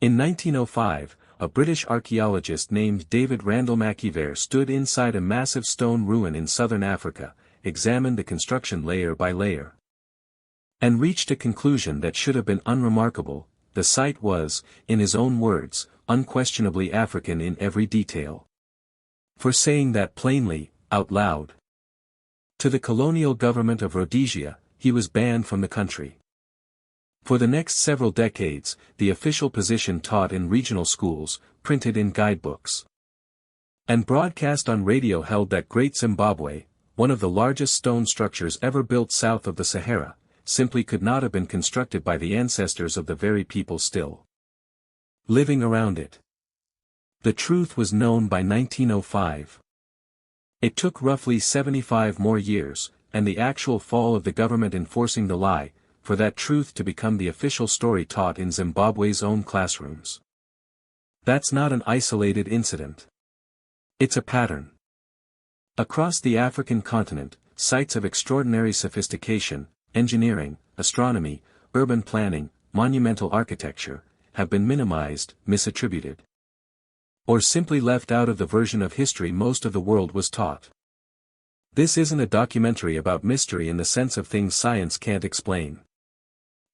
In 1905, a British archaeologist named David Randall Mackiver stood inside a massive stone ruin in southern Africa, examined the construction layer by layer, and reached a conclusion that should have been unremarkable. The site was, in his own words, unquestionably African in every detail. For saying that plainly, out loud, to the colonial government of Rhodesia, he was banned from the country. For the next several decades, the official position taught in regional schools, printed in guidebooks, and broadcast on radio held that Great Zimbabwe, one of the largest stone structures ever built south of the Sahara, simply could not have been constructed by the ancestors of the very people still living around it. The truth was known by 1905. It took roughly 75 more years, and the actual fall of the government enforcing the lie, for that truth to become the official story taught in Zimbabwe's own classrooms. That's not an isolated incident. It's a pattern. Across the African continent, sites of extraordinary sophistication, engineering, astronomy, urban planning, monumental architecture, have been minimized, misattributed, or simply left out of the version of history most of the world was taught. This isn't a documentary about mystery in the sense of things science can't explain.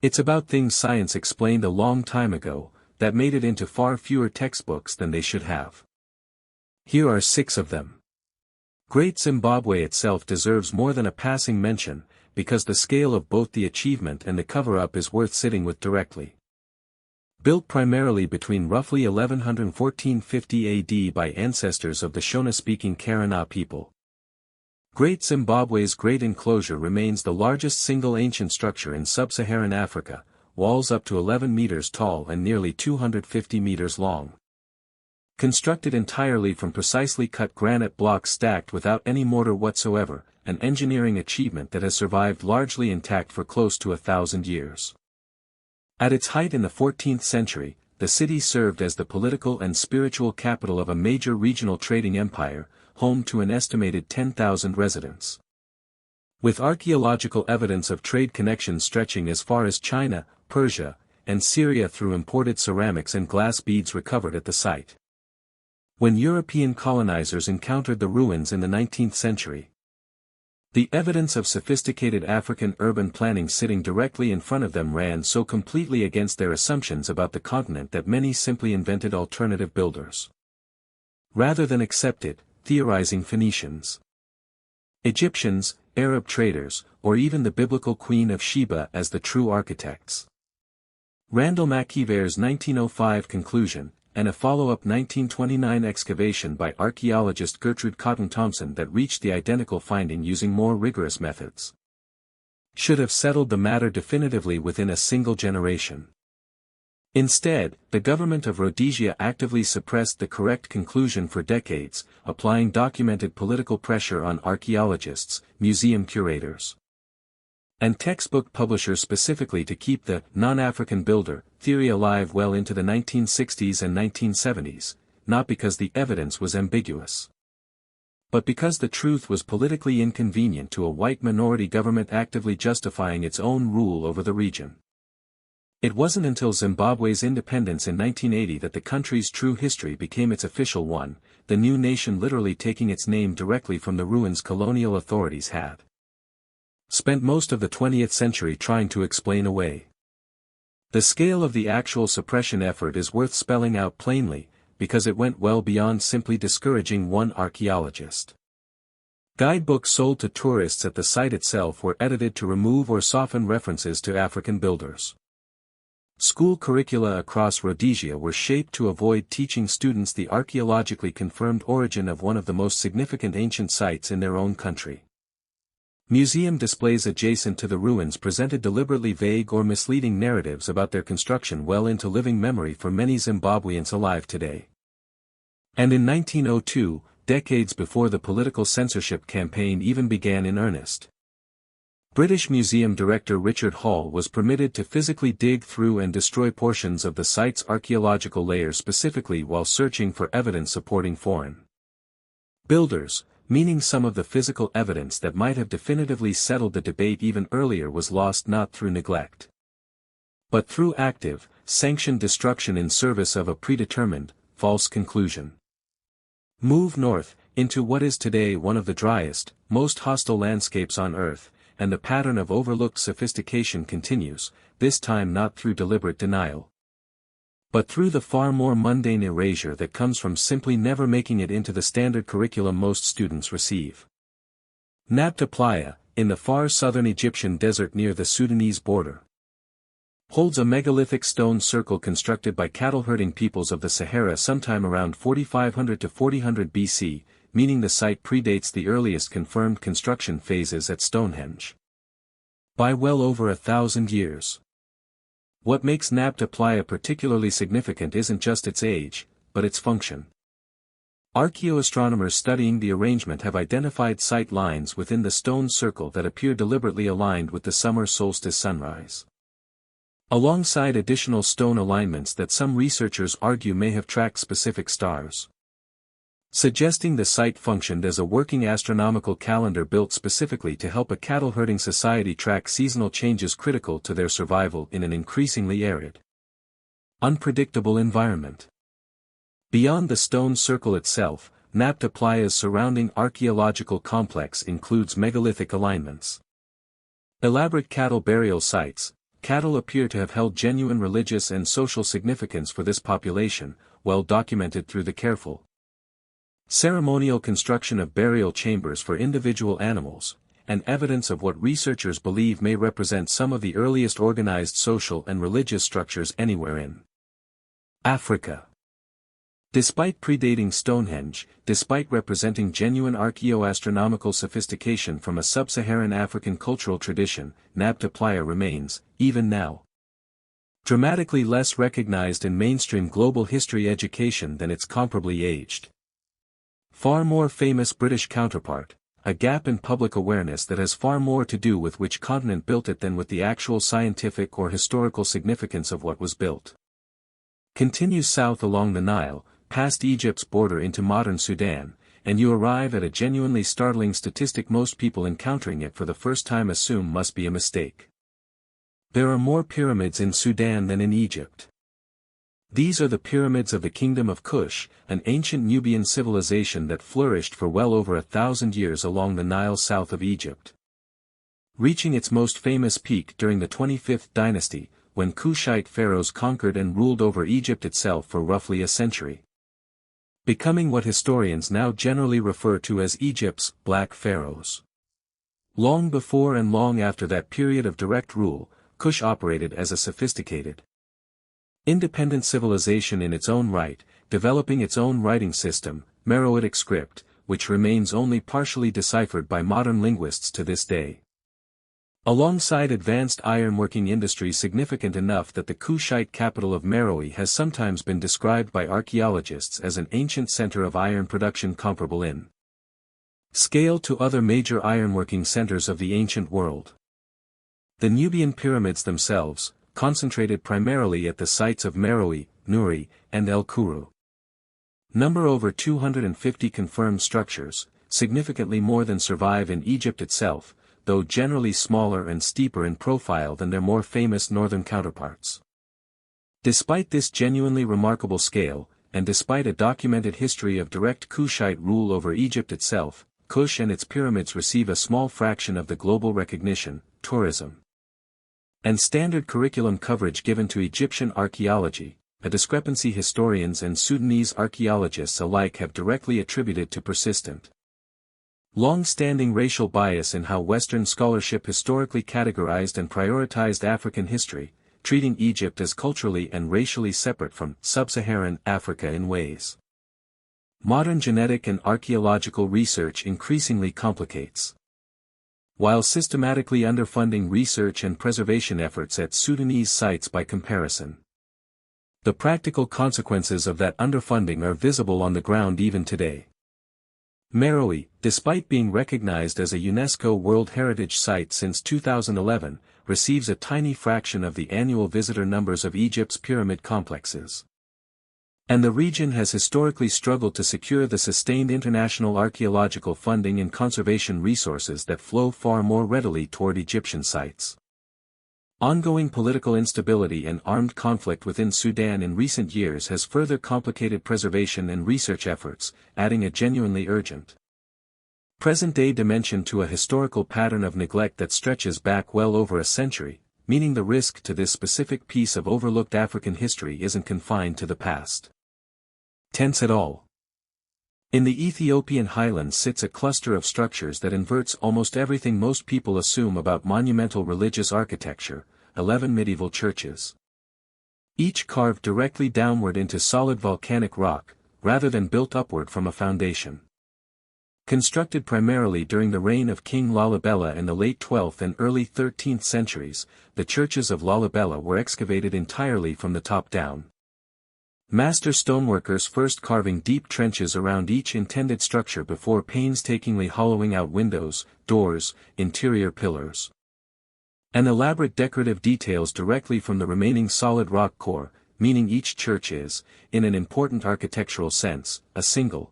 It's about things science explained a long time ago, that made it into far fewer textbooks than they should have. Here are 6 of them. Great Zimbabwe itself deserves more than a passing mention, because the scale of both the achievement and the cover-up is worth sitting with directly. Built primarily between roughly 1100 and 1450 AD by ancestors of the Shona-speaking Karana people, Great Zimbabwe's great enclosure remains the largest single ancient structure in sub-Saharan Africa, walls up to 11 meters tall and nearly 250 meters long. Constructed entirely from precisely cut granite blocks stacked without any mortar whatsoever, an engineering achievement that has survived largely intact for close to 1,000 years. At its height in the 14th century, the city served as the political and spiritual capital of a major regional trading empire, home to an estimated 10,000 residents. With archaeological evidence of trade connections stretching as far as China, Persia, and Syria through imported ceramics and glass beads recovered at the site. When European colonizers encountered the ruins in the 19th century, the evidence of sophisticated African urban planning sitting directly in front of them ran so completely against their assumptions about the continent that many simply invented alternative builders, rather than accepted, theorizing Phoenicians, Egyptians, Arab traders, or even the biblical Queen of Sheba as the true architects. Randall Mackiver's 1905 conclusion, and a follow-up 1929 excavation by archaeologist Gertrude Cotton Thompson that reached the identical finding using more rigorous methods, should have settled the matter definitively within a single generation. Instead, the government of Rhodesia actively suppressed the correct conclusion for decades, applying documented political pressure on archaeologists, museum curators, and textbook publishers specifically to keep the non-African builder theory alive well into the 1960s and 1970s, not because the evidence was ambiguous, but because the truth was politically inconvenient to a white minority government actively justifying its own rule over the region. It wasn't until Zimbabwe's independence in 1980 that the country's true history became its official one, the new nation literally taking its name directly from the ruins colonial authorities had spent most of the 20th century trying to explain away. The scale of the actual suppression effort is worth spelling out plainly, because it went well beyond simply discouraging one archaeologist. Guidebooks sold to tourists at the site itself were edited to remove or soften references to African builders. School curricula across Rhodesia were shaped to avoid teaching students the archaeologically confirmed origin of one of the most significant ancient sites in their own country. Museum displays adjacent to the ruins presented deliberately vague or misleading narratives about their construction well into living memory for many Zimbabweans alive today. And in 1902, decades before the political censorship campaign even began in earnest, British Museum Director Richard Hall was permitted to physically dig through and destroy portions of the site's archaeological layers specifically while searching for evidence supporting foreign builders, meaning some of the physical evidence that might have definitively settled the debate even earlier was lost not through neglect, but through active, sanctioned destruction in service of a predetermined, false conclusion. Move north, into what is today one of the driest, most hostile landscapes on Earth, and the pattern of overlooked sophistication continues, this time not through deliberate denial, but through the far more mundane erasure that comes from simply never making it into the standard curriculum most students receive. Nabta Playa, in the far southern Egyptian desert near the Sudanese border, holds a megalithic stone circle constructed by cattle-herding peoples of the Sahara sometime around 4500 to 4000 BC, meaning the site predates the earliest confirmed construction phases at Stonehenge by well over 1,000 years. What makes Nabta Playa particularly significant isn't just its age, but its function. Archaeoastronomers studying the arrangement have identified sight lines within the stone circle that appear deliberately aligned with the summer solstice sunrise, alongside additional stone alignments that some researchers argue may have tracked specific stars, suggesting the site functioned as a working astronomical calendar built specifically to help a cattle-herding society track seasonal changes critical to their survival in an increasingly arid, unpredictable environment. Beyond the stone circle itself, Nabta Playa's surrounding archaeological complex includes megalithic alignments, elaborate cattle burial sites. Cattle appear to have held genuine religious and social significance for this population, well documented through the careful ceremonial construction of burial chambers for individual animals, and evidence of what researchers believe may represent some of the earliest organized social and religious structures anywhere in Africa. Despite predating Stonehenge, despite representing genuine archaeoastronomical sophistication from a sub-Saharan African cultural tradition, Nabta Playa remains, even now, dramatically less recognized in mainstream global history education than its comparably aged, far more famous British counterpart, a gap in public awareness that has far more to do with which continent built it than with the actual scientific or historical significance of what was built. Continue south along the Nile, past Egypt's border into modern Sudan, and you arrive at a genuinely startling statistic most people encountering it for the first time assume must be a mistake. There are more pyramids in Sudan than in Egypt. These are the pyramids of the Kingdom of Kush, an ancient Nubian civilization that flourished for well over 1,000 years along the Nile south of Egypt, reaching its most famous peak during the 25th dynasty, when Kushite pharaohs conquered and ruled over Egypt itself for roughly a century, becoming what historians now generally refer to as Egypt's Black Pharaohs. Long before and long after that period of direct rule, Kush operated as a sophisticated, independent civilization in its own right, developing its own writing system, Meroitic script, which remains only partially deciphered by modern linguists to this day. Alongside advanced ironworking industry significant enough that the Kushite capital of Meroe has sometimes been described by archaeologists as an ancient center of iron production comparable in scale to other major ironworking centers of the ancient world. The Nubian pyramids themselves, concentrated primarily at the sites of Meroe, Nuri, and El Kuru, number over 250 confirmed structures, significantly more than survive in Egypt itself, though generally smaller and steeper in profile than their more famous northern counterparts. Despite this genuinely remarkable scale, and despite a documented history of direct Kushite rule over Egypt itself, Kush and its pyramids receive a small fraction of the global recognition, tourism, and standard curriculum coverage given to Egyptian archaeology, a discrepancy historians and Sudanese archaeologists alike have directly attributed to persistent, long-standing racial bias in how Western scholarship historically categorized and prioritized African history, treating Egypt as culturally and racially separate from sub-Saharan Africa in ways modern genetic and archaeological research increasingly complicates, while systematically underfunding research and preservation efforts at Sudanese sites by comparison. The practical consequences of that underfunding are visible on the ground even today. Meroe, despite being recognized as a UNESCO World Heritage Site since 2011, receives a tiny fraction of the annual visitor numbers of Egypt's pyramid complexes. And the region has historically struggled to secure the sustained international archaeological funding and conservation resources that flow far more readily toward Egyptian sites. Ongoing political instability and armed conflict within Sudan in recent years has further complicated preservation and research efforts, adding a genuinely urgent present-day dimension to a historical pattern of neglect that stretches back well over a century, meaning the risk to this specific piece of overlooked African history isn't confined to the past tense at all. In the Ethiopian highlands sits a cluster of structures that inverts almost everything most people assume about monumental religious architecture, 11 medieval churches. Each carved directly downward into solid volcanic rock, rather than built upward from a foundation. Constructed primarily during the reign of King Lalibela in the late 12th and early 13th centuries, the churches of Lalibela were excavated entirely from the top down. Master stoneworkers first carving deep trenches around each intended structure before painstakingly hollowing out windows, doors, interior pillars, and elaborate decorative details directly from the remaining solid rock core, meaning each church is, in an important architectural sense, a single,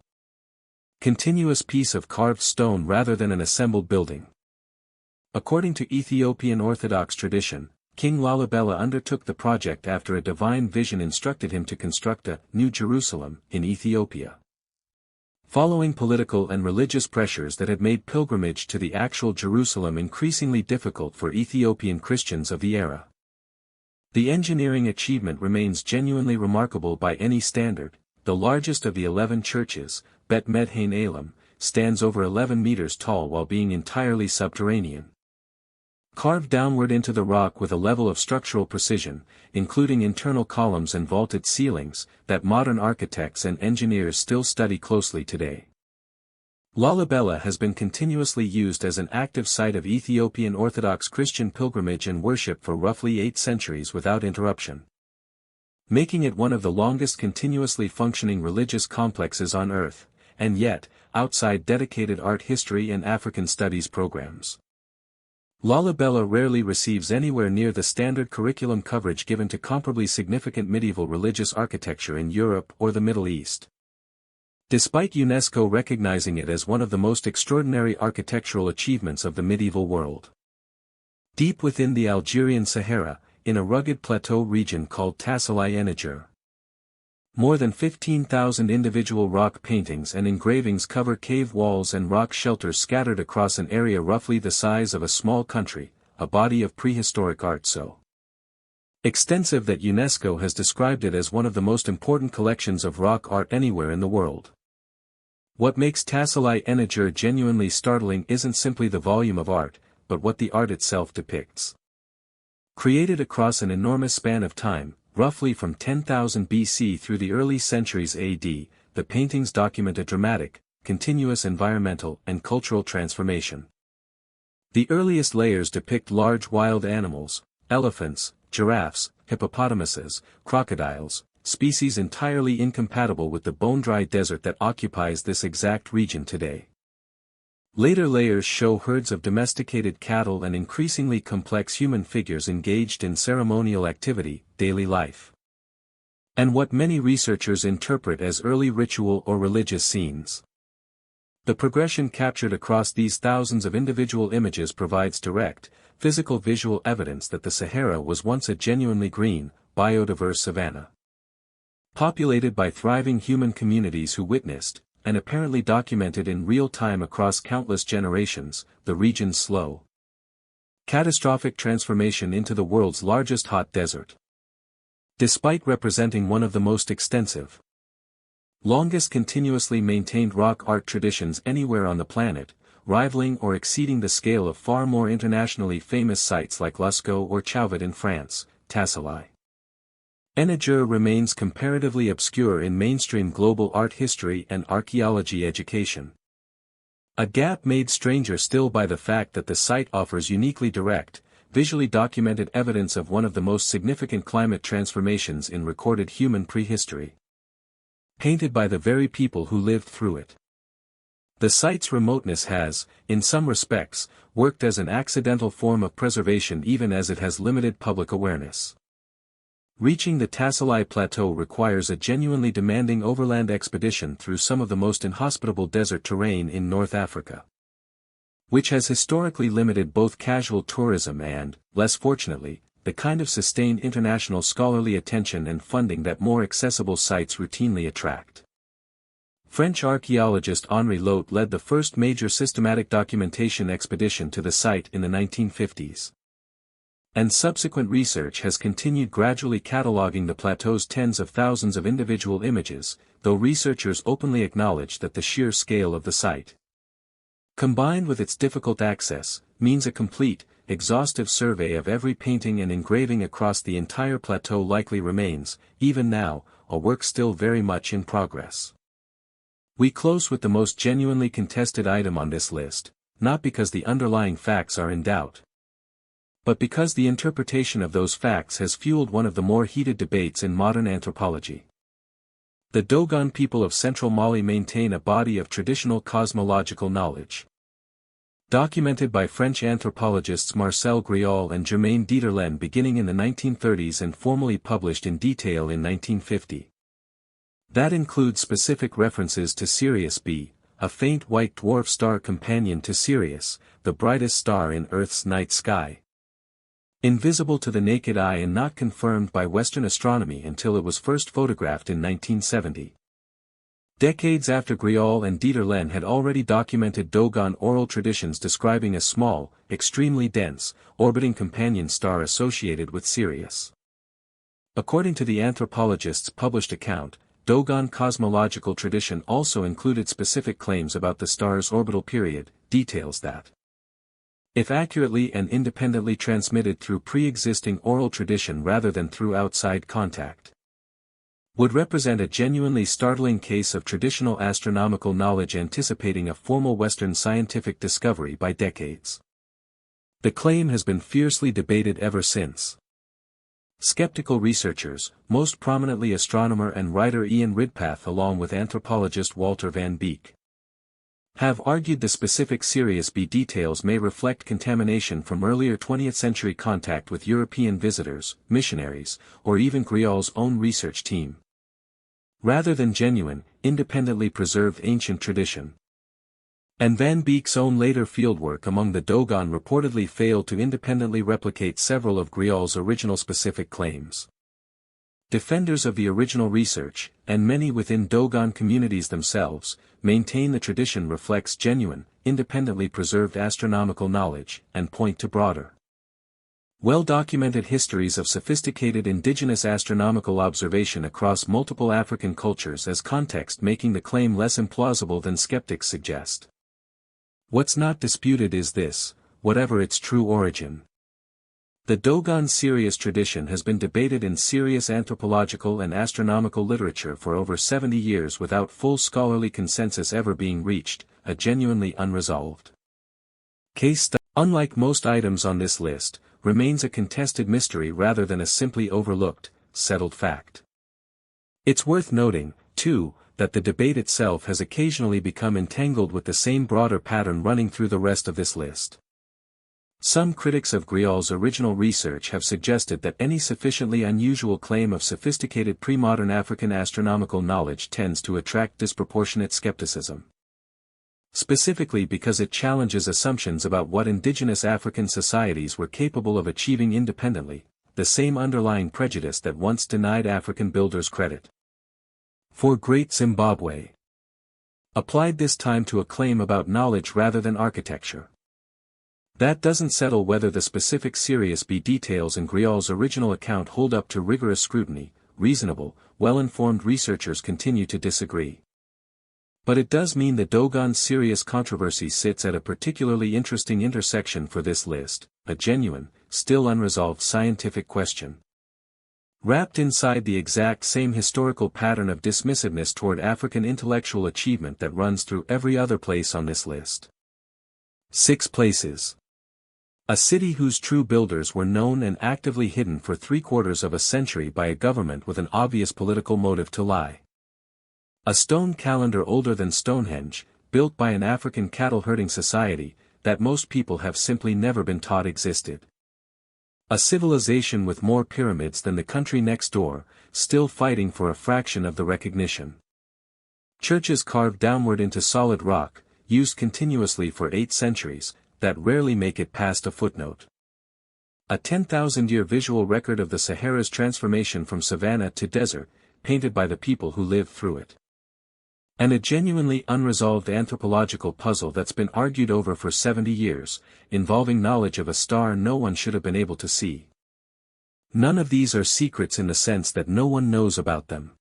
continuous piece of carved stone rather than an assembled building. According to Ethiopian Orthodox tradition, King Lalibela undertook the project after a divine vision instructed him to construct a New Jerusalem in Ethiopia. Following political and religious pressures that had made pilgrimage to the actual Jerusalem increasingly difficult for Ethiopian Christians of the era. The engineering achievement remains genuinely remarkable by any standard. The largest of the 11 churches, Bet Medhain Elam, stands over 11 meters tall while being entirely subterranean. Carved downward into the rock with a level of structural precision, including internal columns and vaulted ceilings, that modern architects and engineers still study closely today. Lalibela has been continuously used as an active site of Ethiopian Orthodox Christian pilgrimage and worship for roughly 8 centuries without interruption, making it one of the longest continuously functioning religious complexes on Earth, and yet, outside dedicated art history and African studies programs. Lalibela rarely receives anywhere near the standard curriculum coverage given to comparably significant medieval religious architecture in Europe or the Middle East. Despite UNESCO recognizing it as one of the most extraordinary architectural achievements of the medieval world. Deep within the Algerian Sahara, in a rugged plateau region called Tassili Niger, more than 15,000 individual rock paintings and engravings cover cave walls and rock shelters scattered across an area roughly the size of a small country, a body of prehistoric art so extensive that UNESCO has described it as one of the most important collections of rock art anywhere in the world. What makes Tassili Niger genuinely startling isn't simply the volume of art, but what the art itself depicts. Created across an enormous span of time, roughly from 10,000 BC through the early centuries AD, the paintings document a dramatic, continuous environmental and cultural transformation. The earliest layers depict large wild animals, elephants, giraffes, hippopotamuses, crocodiles, species entirely incompatible with the bone-dry desert that occupies this exact region today. Later layers show herds of domesticated cattle and increasingly complex human figures engaged in ceremonial activity, daily life, and what many researchers interpret as early ritual or religious scenes. The progression captured across these thousands of individual images provides direct, physical visual evidence that the Sahara was once a genuinely green, biodiverse savanna, populated by thriving human communities who witnessed, and apparently documented in real time across countless generations, the region's slow, catastrophic transformation into the world's largest hot desert. Despite representing one of the most extensive, longest continuously maintained rock art traditions anywhere on the planet, rivaling or exceeding the scale of far more internationally famous sites like Lascaux or Chauvet in France, Tassili Niger remains comparatively obscure in mainstream global art history and archaeology education. A gap made stranger still by the fact that the site offers uniquely direct, visually documented evidence of one of the most significant climate transformations in recorded human prehistory, painted by the very people who lived through it. The site's remoteness has, in some respects, worked as an accidental form of preservation even as it has limited public awareness. Reaching the Tassili Plateau requires a genuinely demanding overland expedition through some of the most inhospitable desert terrain in North Africa, which has historically limited both casual tourism and, less fortunately, the kind of sustained international scholarly attention and funding that more accessible sites routinely attract. French archaeologist Henri Lot led the first major systematic documentation expedition to the site in the 1950s. And subsequent research has continued gradually cataloging the plateau's tens of thousands of individual images, though researchers openly acknowledge that the sheer scale of the site, combined with its difficult access, means a complete, exhaustive survey of every painting and engraving across the entire plateau likely remains, even now, a work still very much in progress. We close with the most genuinely contested item on this list, not because the underlying facts are in doubt, but because the interpretation of those facts has fueled one of the more heated debates in modern anthropology. The Dogon people of central Mali maintain a body of traditional cosmological knowledge, documented by French anthropologists Marcel Griaule and Germaine Dieterlen beginning in the 1930s and formally published in detail in 1950. That includes specific references to Sirius B, a faint white dwarf star companion to Sirius, the brightest star in Earth's night sky. Invisible to the naked eye and not confirmed by Western astronomy until it was first photographed in 1970. Decades after Griaule and Dieterlen had already documented Dogon oral traditions describing a small, extremely dense, orbiting companion star associated with Sirius. According to the anthropologist's published account, Dogon cosmological tradition also included specific claims about the star's orbital period, details that, if accurately and independently transmitted through pre-existing oral tradition rather than through outside contact, would represent a genuinely startling case of traditional astronomical knowledge anticipating a formal Western scientific discovery by decades. The claim has been fiercely debated ever since. Skeptical researchers, most prominently astronomer and writer Ian Ridpath along with anthropologist Walter van Beek, have argued the specific Sirius B details may reflect contamination from earlier 20th century contact with European visitors, missionaries, or even Griaule's own research team, rather than genuine, independently preserved ancient tradition. And Van Beek's own later fieldwork among the Dogon reportedly failed to independently replicate several of Griaule's original specific claims. Defenders of the original research, and many within Dogon communities themselves, maintain the tradition reflects genuine, independently preserved astronomical knowledge, and point to broader, well-documented histories of sophisticated indigenous astronomical observation across multiple African cultures as context, making the claim less implausible than skeptics suggest. What's not disputed is this: whatever its true origin, the Dogon Sirius tradition has been debated in serious anthropological and astronomical literature for over 70 years without full scholarly consensus ever being reached, a genuinely unresolved case study, unlike most items on this list, remains a contested mystery rather than a simply overlooked, settled fact. It's worth noting, too, that the debate itself has occasionally become entangled with the same broader pattern running through the rest of this list. Some critics of Griaule's original research have suggested that any sufficiently unusual claim of sophisticated pre-modern African astronomical knowledge tends to attract disproportionate skepticism, specifically because it challenges assumptions about what indigenous African societies were capable of achieving independently, the same underlying prejudice that once denied African builders credit for Great Zimbabwe, applied this time to a claim about knowledge rather than architecture. That doesn't settle whether the specific Sirius B details in Griaule's original account hold up to rigorous scrutiny. Reasonable, well-informed researchers continue to disagree. But it does mean the Dogon Sirius controversy sits at a particularly interesting intersection for this list, a genuine, still unresolved scientific question, wrapped inside the exact same historical pattern of dismissiveness toward African intellectual achievement that runs through every other place on this list. 6 places. A city whose true builders were known and actively hidden for 3/4 of a century by a government with an obvious political motive to lie. A stone calendar older than Stonehenge, built by an African cattle-herding society, that most people have simply never been taught existed. A civilization with more pyramids than the country next door, still fighting for a fraction of the recognition. Churches carved downward into solid rock, used continuously for 8 centuries, that rarely make it past a footnote. A 10,000-year visual record of the Sahara's transformation from savanna to desert, painted by the people who lived through it. And a genuinely unresolved anthropological puzzle that's been argued over for 70 years, involving knowledge of a star no one should have been able to see. None of these are secrets in the sense that no one knows about them.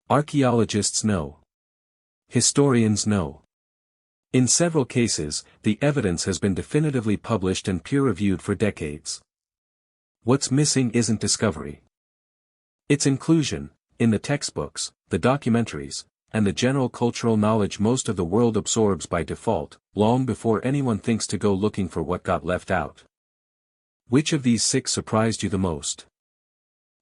Archaeologists know. Historians know. In several cases, the evidence has been definitively published and peer-reviewed for decades. What's missing isn't discovery. It's inclusion, in the textbooks, the documentaries, and the general cultural knowledge most of the world absorbs by default, long before anyone thinks to go looking for what got left out. Which of these 6 surprised you the most?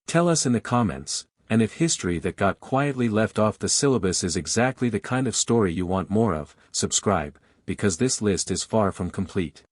Tell us in the comments, and if history that got quietly left off the syllabus is exactly the kind of story you want more of, subscribe, because this list is far from complete.